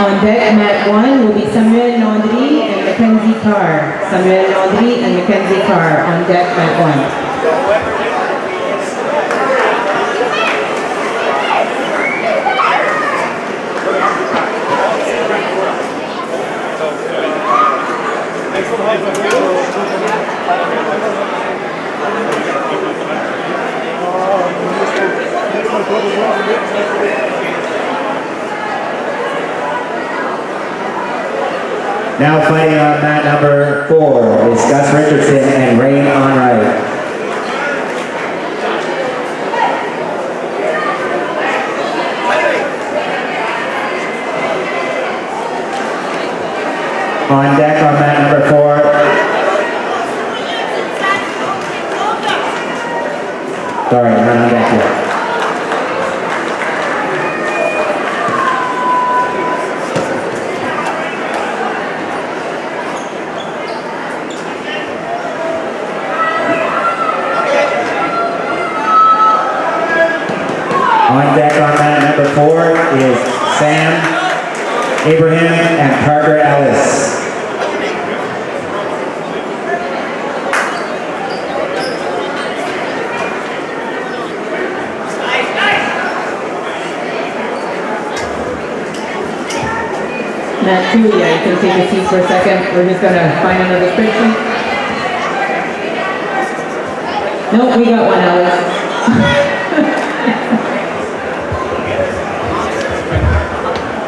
On deck, mat 1 will be Samuel Landry and Mackenzie Carr. Samuel Landry and Mackenzie Carr on deck, mat 1. Now fighting on mat number 4 is Gus Richardson and Rain Onright. On deck on mat number 4. Sorry, I'm not on deck yet. On deck on mat number 4 is Sam, Abraham, and Parker Ellis. Mat 2, yeah, you can take a seat for a second. We're just going to find another spreadsheet. No, we got one, Alice.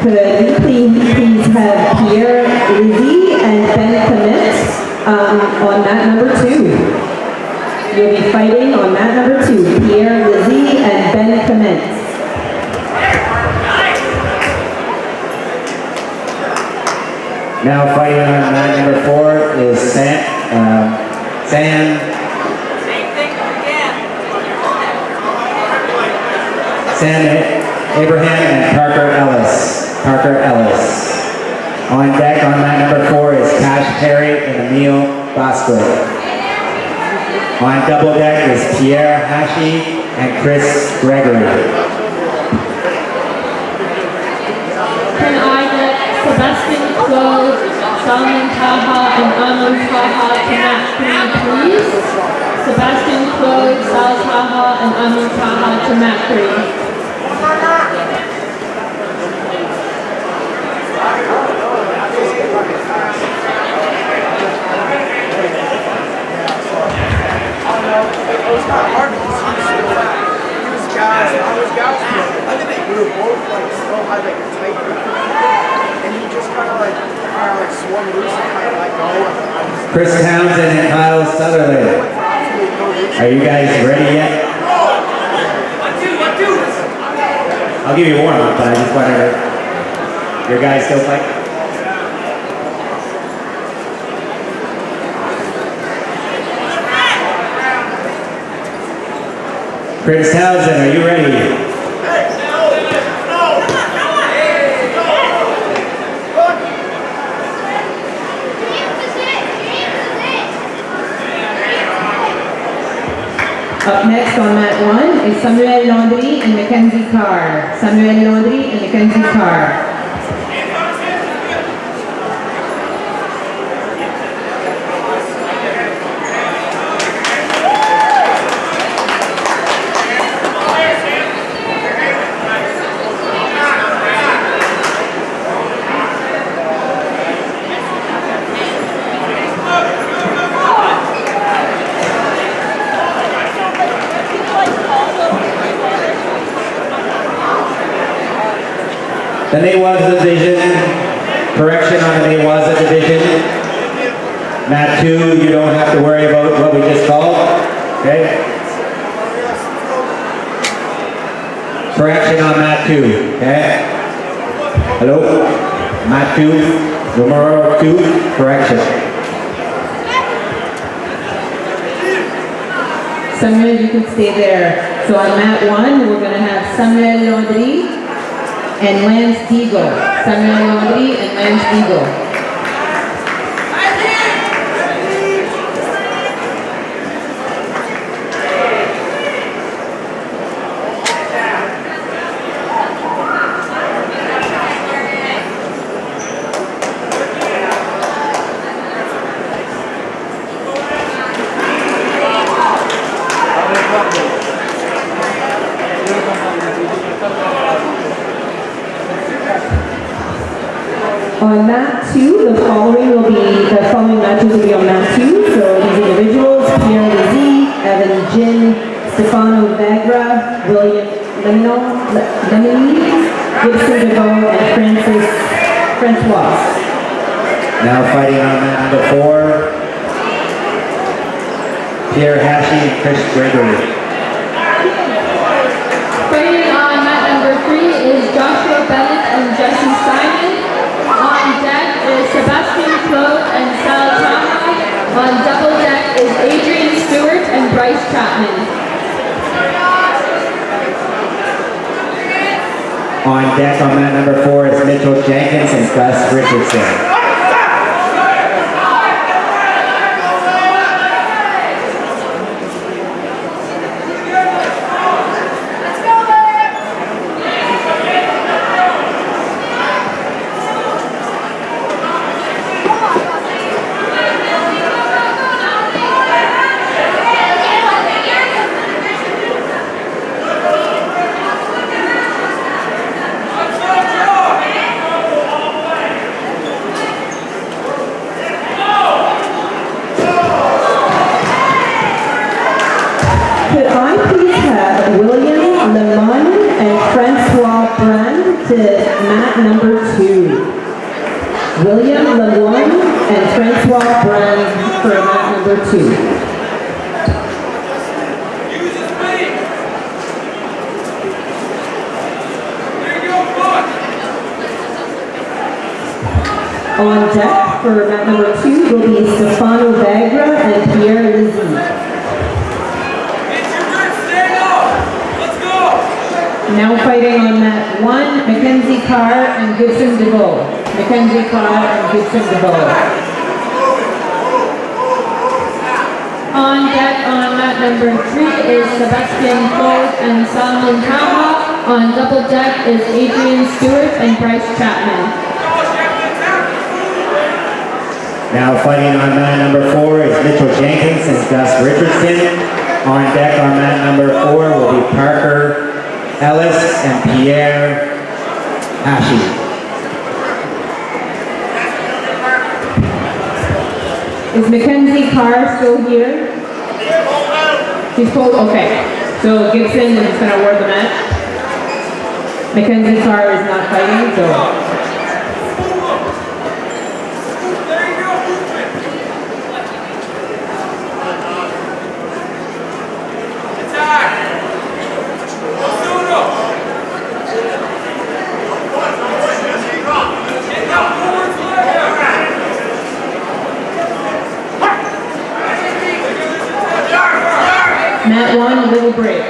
Could we please have Pierre, Lizzie, and Ben Clement on mat number 2. You'll be fighting on mat number 2, Pierre, Lizzie, and Ben Clement. Now fighting on mat number 4 is Sam, Abraham, and Parker Ellis. On deck on mat number 4 is Cash Perry and Emil Bosquet. On double deck is Pierre Hashi and Chris Gregory. Can I get Sebastian Claude, Salman Taha, and Amun Taha to mat 3, please? Sebastian Claude, Sal Taha, and Amun Taha to mat 3. It's not hard to see those guys. I think we were both like so high, like tight, and he just kind of like swung loose and kind of like go. Chris Townsend and Kyle Sutherland. Are you guys ready yet? 1, 2, 1, 2. I'll give you a warm up, but I just wanted your guys still fight. Chris Townsend, are you ready? Up next on mat 1 is Samuel Landry and Mackenzie Carr. Samuel Landry and Mackenzie Carr. The Newaza division, correction on the Newaza division. Mat 2, you don't have to worry about what we just called, okay? Correction on mat 2, okay? Hello? Mat 2, numero 2, correction. Samuel, you can stay there. So on mat 1, we're going to have Samuel Landry and Lance Deagle. Samuel Landry and Lance Deagle. On mat 2, the following matches will be on mat 2. So these individuals, Pierre Lizzie, Evan Jin, Stefano Vagra, William Lemony, Gibson DeVoe, and Francois. Now fighting on mat number 4, Pierre Hashi and Chris Gregory. Fighting on mat number 3 is Joshua Bennett and Jesse Simon. On deck is Sebastian Claude and Sal Taha. On double deck is Adrian Stewart and Bryce Chapman. On deck on mat number 4 is Mitchell Jenkins and Gus Richardson. Could I please have William Lemon and Francois Brand to mat number 2? William Lemon and Francois Brand for mat number 2. On deck for mat number 2 will be Stefano Vagra and Pierre Lizzie. Now fighting on mat 1, Mackenzie Carr and Gibson DeVoe. Mackenzie Carr and Gibson DeVoe. On deck on mat number 3 is Sebastian Claude and Salman Taha. On double deck is Adrian Stewart and Bryce Chapman. Now fighting on mat number 4 is Mitchell Jenkins and Gus Richardson. On deck on mat number 4 will be Parker Ellis and Pierre Hashi. Is Mackenzie Carr still here? She's pulled? Okay. So Gibson is going to award the match. Mackenzie Carr is not fighting, so... Mat 1, little break.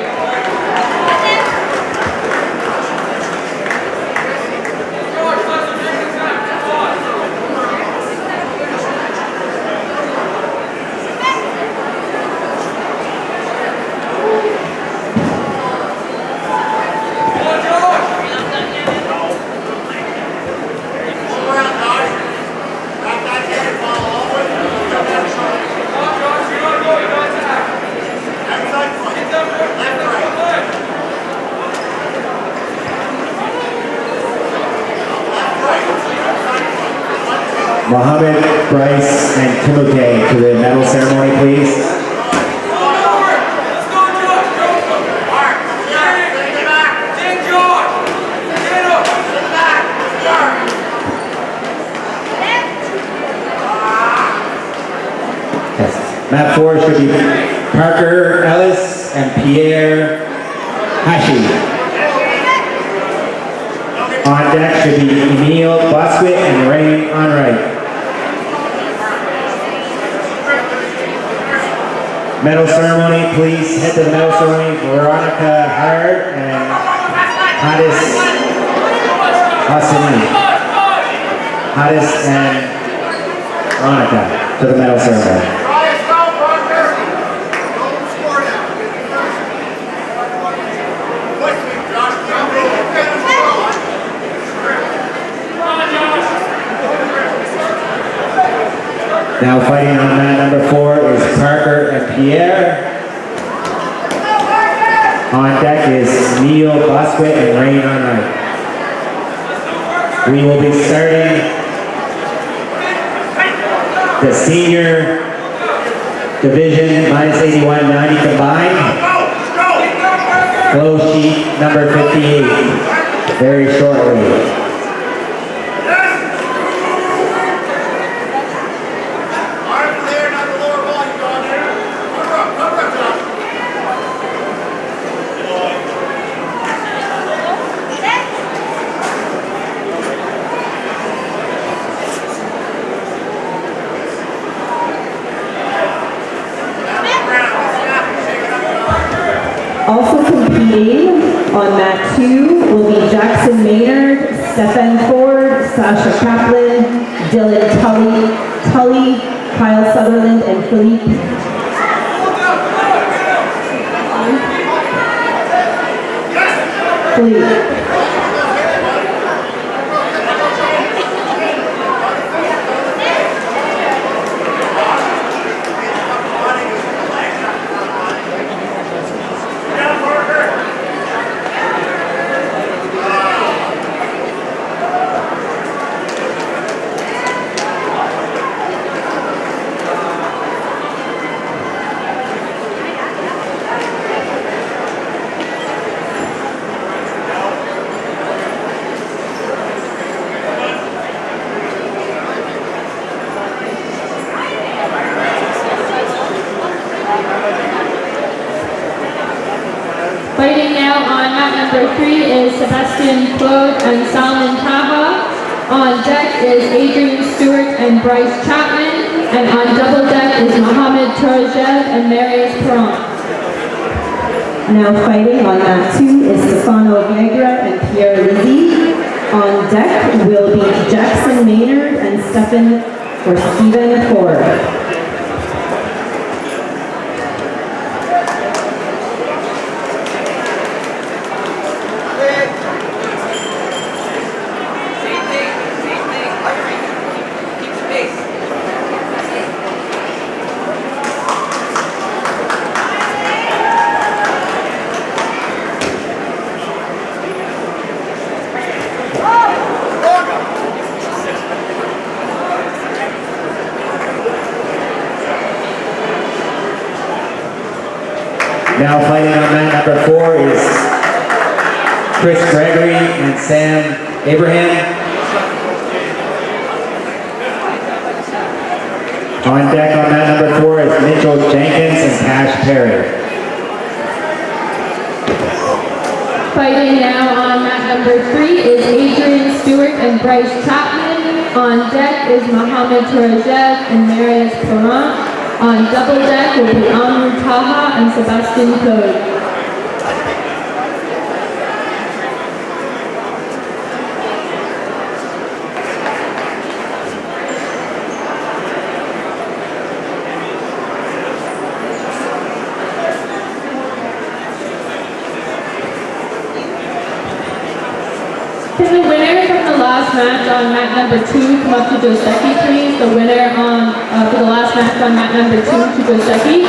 Mohammed, Bryce, and Timothy to the medal ceremony, please. Yes. Mat 4 should be Parker Ellis and Pierre Hashi. On deck should be Emil Bosquet and Ray Onright. Medal ceremony, please head to the medal ceremony. Veronica Hard and Hadis Hassani. Hadis and Veronica to the medal ceremony. Now fighting on mat number 4 is Parker and Pierre. On deck is Neil Bosquet and Rain Arnold. We will be starting the senior division minus 81-90 combined. Flow sheet number 58 very shortly. Also competing on mat 2 will be Jackson Maynard, Stephen Ford, Sasha Kaplan, Dylan Tully, Kyle Sutherland, and Philippe. Fighting now on mat number 3 is Sebastian Claude and Salman Taha. On deck is Adrian Stewart and Bryce Chapman. And on double deck is Mohamed Torajev and Marius Perron. Now fighting on mat 2 is Stefano Viegra and Pierre Lizzie. On deck will be Jackson Maynard and Stephen Ford. Now fighting on mat number 4 is Chris Gregory and Sam Abraham. On deck on mat number 4 is Mitchell Jenkins and Cash Perry. Fighting now on mat number 3 is Adrian Stewart and Bryce Chapman. On deck is Mohamed Torajev and Marius Perron. On double deck will be Amru Taha and Sebastian Claude. Can the winner from the last match on mat number 2 come up to Joseki, please? The winner for the last match on mat number 2 to Joseki.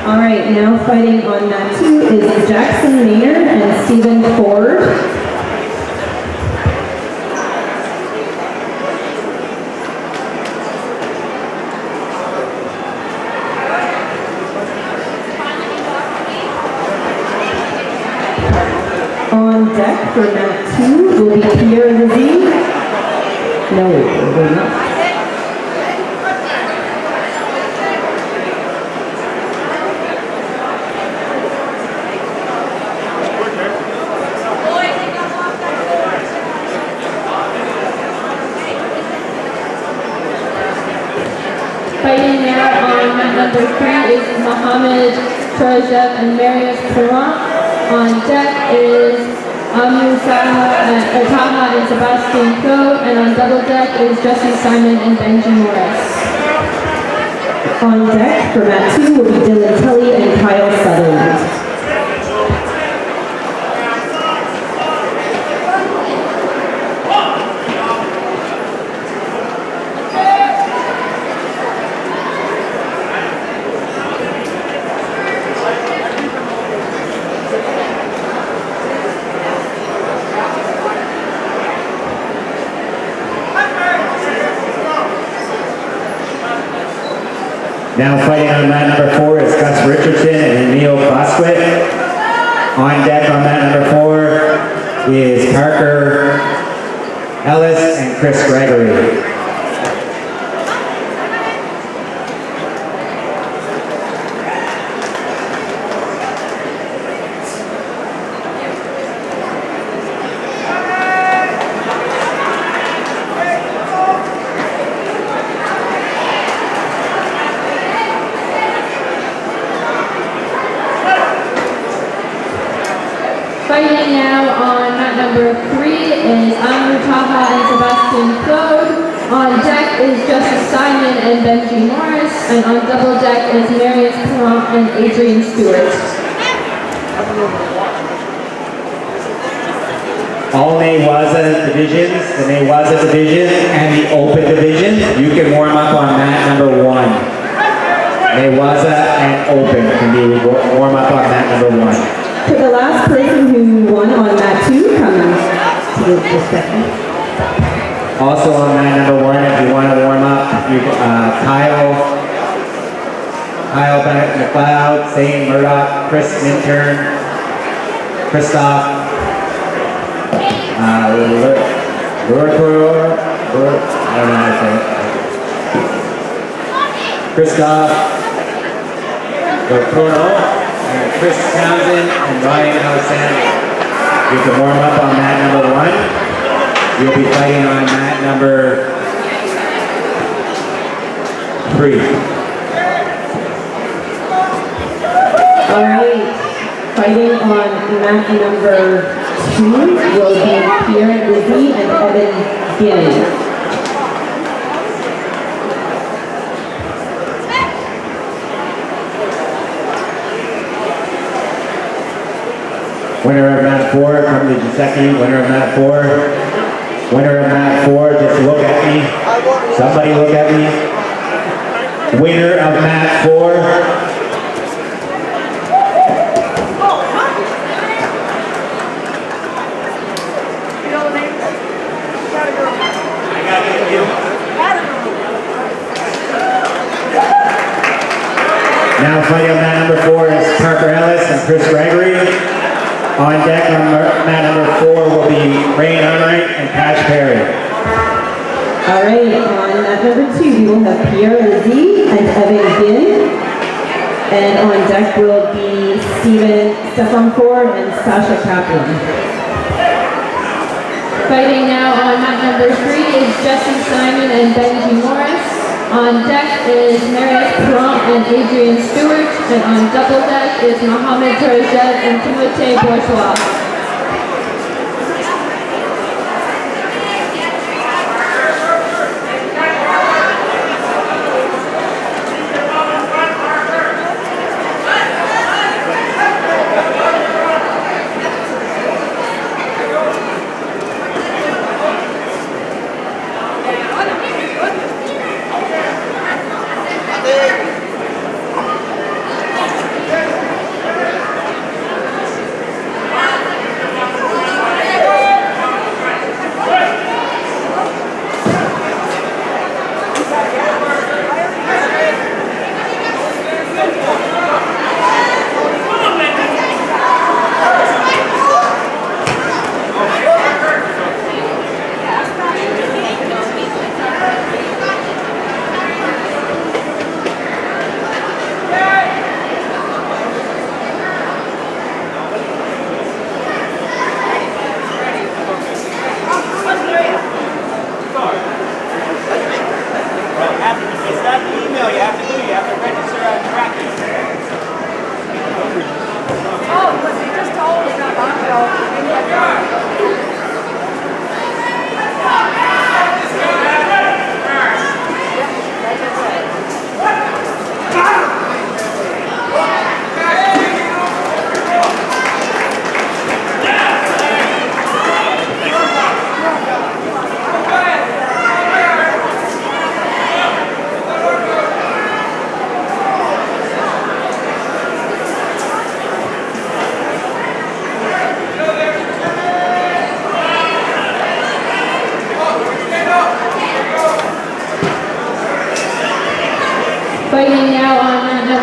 All right, now fighting on mat 2 is Jackson Maynard and Stephen Ford. On deck for mat 2 will be Pierre Lizzie. No, it will not. Fighting now on mat number 3 is Mohamed Torajev and Marius Perron. On deck is Amru Taha and Sebastian Claude, and on double deck is Jesse Simon and Benji Morris. On deck for mat 2 will be Dylan Tully and Kyle Sutherland. on mat number 4 is Gus Richardson and Emil Bosquet. On deck on mat number 4 is Parker Ellis and Chris Gregory. Fighting now on mat number 3 is Anu Taha and Sebastian Claude. On deck is Justice Simon and Benji Morris. And on double deck is Marius Perron and Adrian Stewart. All Newaza divisions, the Newaza division and the open division, you can warm up on mat number 1. Newaza and open can be warm up on mat number 1. Could the last person who won on mat 2 come to the second? Also on mat number 1, if you want to warm up, you Kyle Bennett McLeod, Zane Murdoch, Chris Minturn, Christoph, I don't know how to say it. Christoph Lurcoro, and Chris Townsend and Ryan Alexander. You can warm up on mat number 1. You'll be fighting on mat number 3. All right, fighting on mat number 2 will be Pierre Lizzie and Evan Guinness. Winner of mat 4, come to Giuseppe. Winner of mat 4. Winner of mat 4, just look at me. Somebody look at me. Winner of mat 4. Now fighting on mat number 4 is Parker Ellis and Chris Gregory. On deck on mat number 4 will be Rain Unright and Cash Perry. All right, on mat number 2 we will have Pierre Lizzie and Evan Ginn. And on deck will be Stefan Ford and Sasha Kaplan. Fighting now on mat number 3 is Jesse Simon and Benji Morris. On deck is Marius Perron and Adrian Stewart. And on double deck is Mohamed Tarazet and Timothée Bourgeois.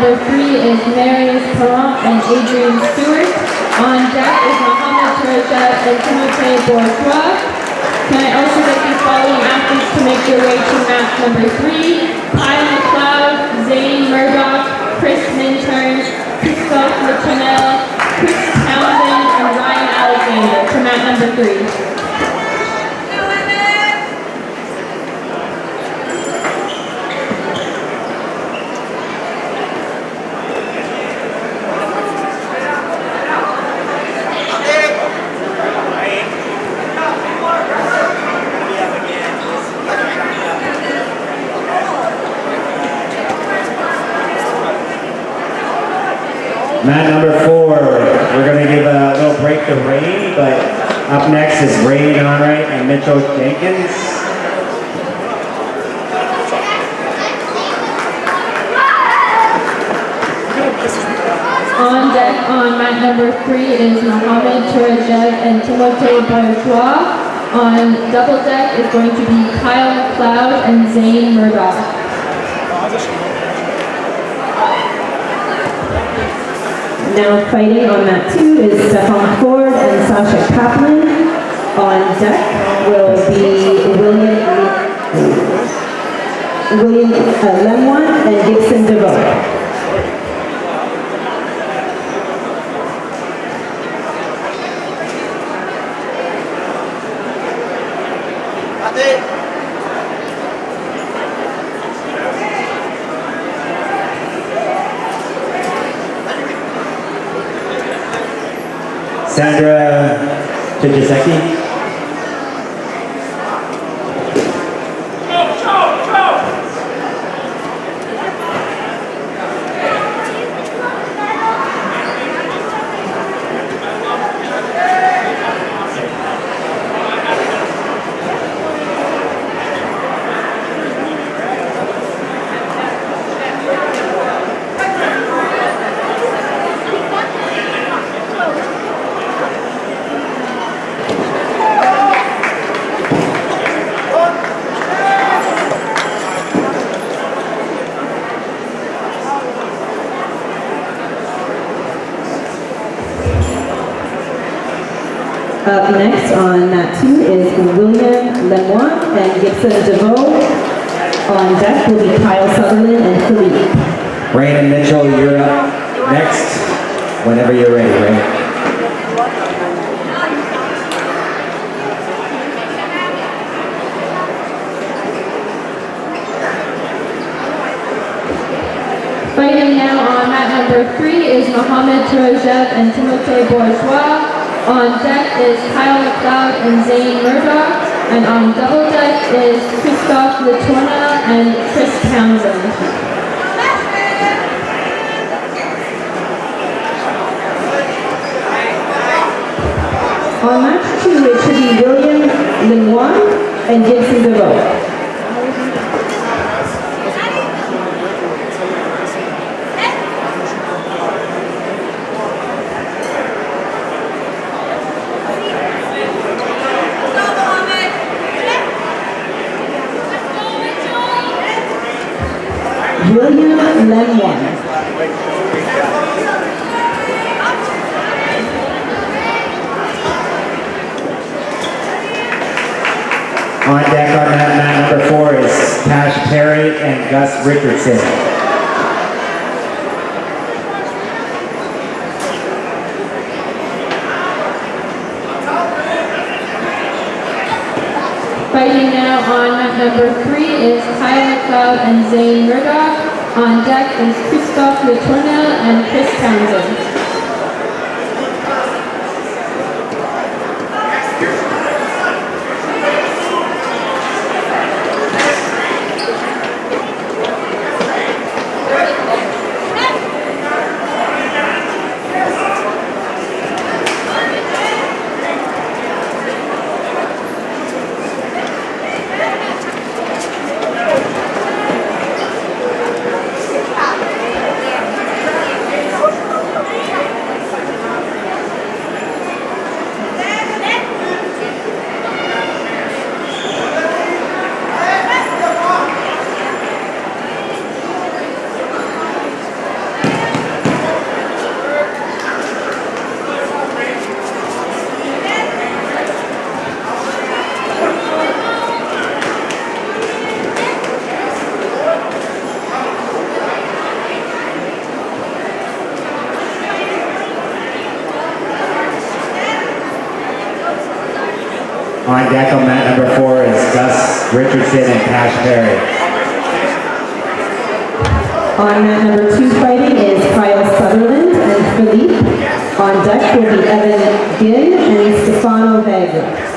number 3 is Marius Perron and Adrian Stewart. On deck is Mohamed Tarajet and Timothée Bourgeois. Can I also get the following athletes to make their way to mat number 3? Kyle McLeod, Zane Murdoch, Chris Minturn, Christophe Letournel, Chris Townsend, and Ryan Alexander to mat number 3. Mat number 4, we're going to give a little break to Rain, but up next is Rain Onright and Mitchell Jenkins. On deck on mat number 3 is Mohamed Tarajet and Timothée Bourgeois. On double deck is going to be Kyle McLeod and Zane Murdoch. Now fighting on mat 2 is Stefan Ford and Sasha Kaplan. On deck will be William Lemoine and Gibson DeVoe. Sandra Kijaseki. Up next on mat 2 is William Lemoine and Gibson DeVoe. On deck will be Kyle Sutherland and Philippe. Rain and Mitchell, you're up next. Whenever you're ready, Rain. Fighting now on mat number 3 is Mohamed Tarajet and Timothée Bourgeois. On deck is Kyle McLeod and Zane Murdoch. And on double deck is Christophe Letournel and Chris Townsend. On match 2 it should be William Lemoine and Gibson DeVoe. William Lemoine. On deck on mat number 4 is Tash Perry and Gus Richardson. Fighting now on mat number 3 is Kyle McLeod and Zane Murdoch. On deck is Christophe Letournel and Chris Townsend. On deck on mat number 4 is Gus Richardson and Cash Perry. On mat number 2 fighting is Kyle Sutherland and Philippe. On deck will be Evan Ginn and Stefano Vega.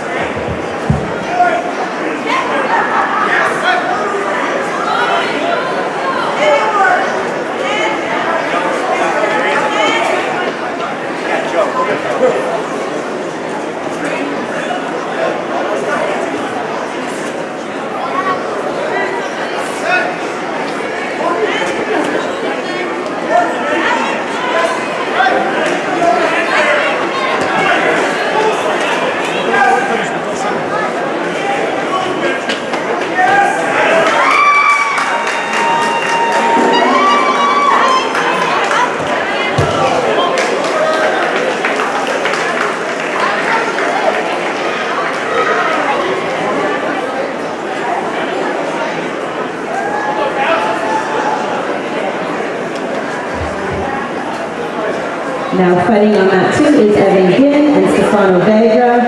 Now fighting on mat 2 is Evan Ginn and Stefano Vega.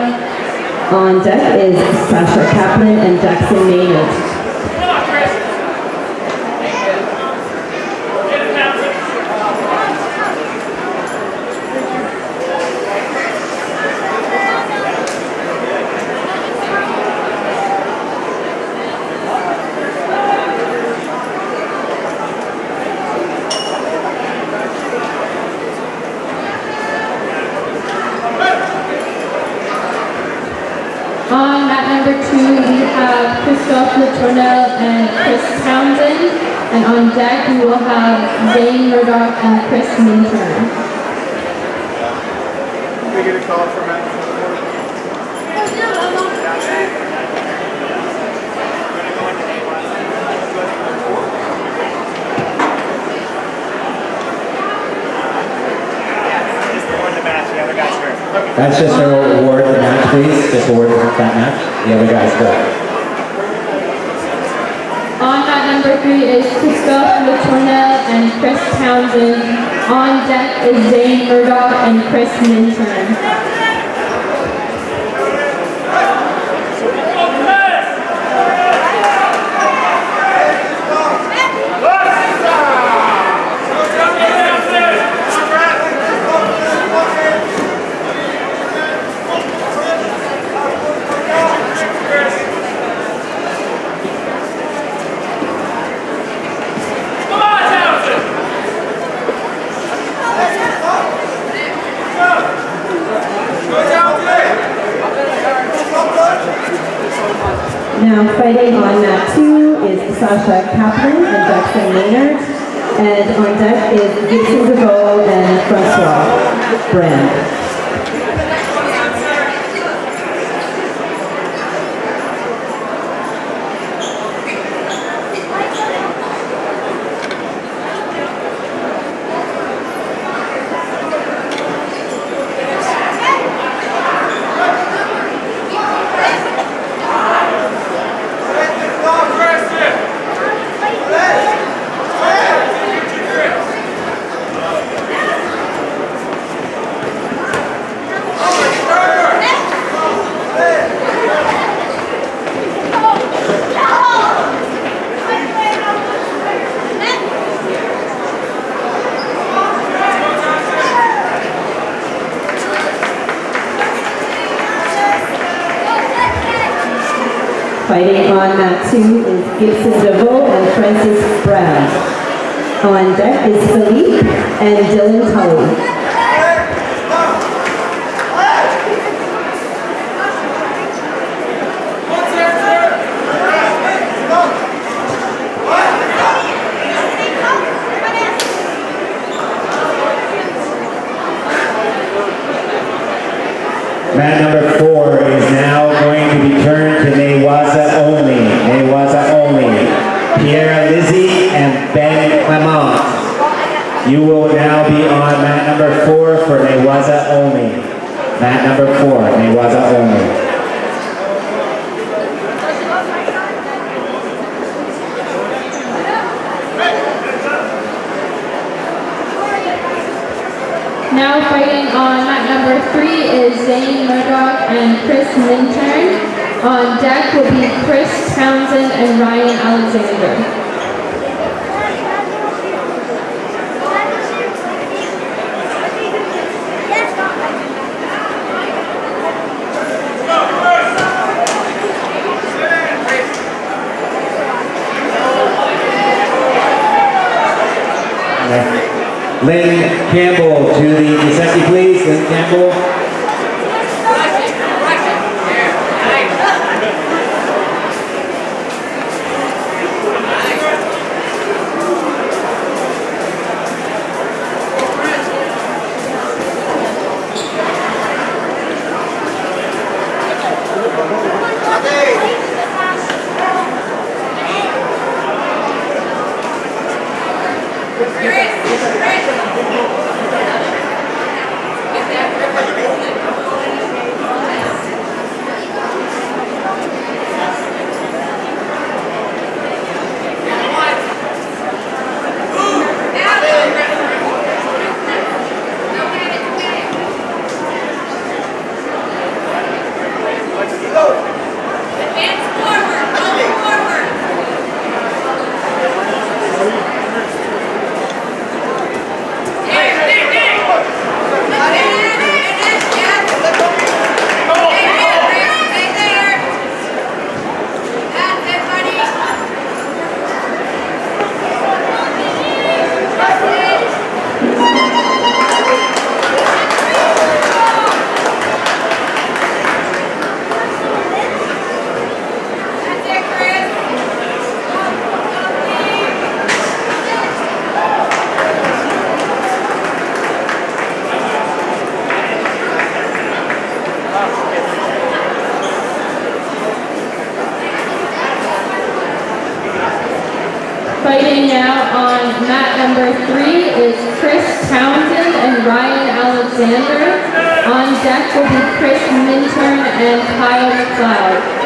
On deck is Sasha Kaplan and Jackson Maynard. On mat number 2, we have Christophe Letournel and Chris Townsend. And on deck, we will have Zane Murdoch and Chris Minturn. We get a call from Matt. That's just to award the match, please. Just award that match. The other guys go. On mat number 3 is Christophe Letournel and Chris Townsend. On deck is Zane Murdoch and Chris Minturn. Now fighting on mat 2 is Sasha Kaplan and Jackson Maynard. And on deck is Gibson DeVoe and Francois Brand. Fighting on mat 2 is Gibson DeVoe and Francis Brown. On deck is Philippe and Dylan Tully. Mat number 4 is now going to be turned to Newaza only. Newaza only. Pierre Lizzie and Ben Clement. You will now be on mat number 4 for Newaza only. Mat number 4, Newaza only. Now fighting on mat number 3 is Zane Murdoch and Chris Minturn. On deck will be Chris Townsend and Ryan Alexander. Lynn Campbell to the Giuseppe, please. Lynn Campbell. Fighting now on mat number 3 is Chris Townsend and Ryan Alexander. On deck will be Chris Minturn and Kyle McLeod.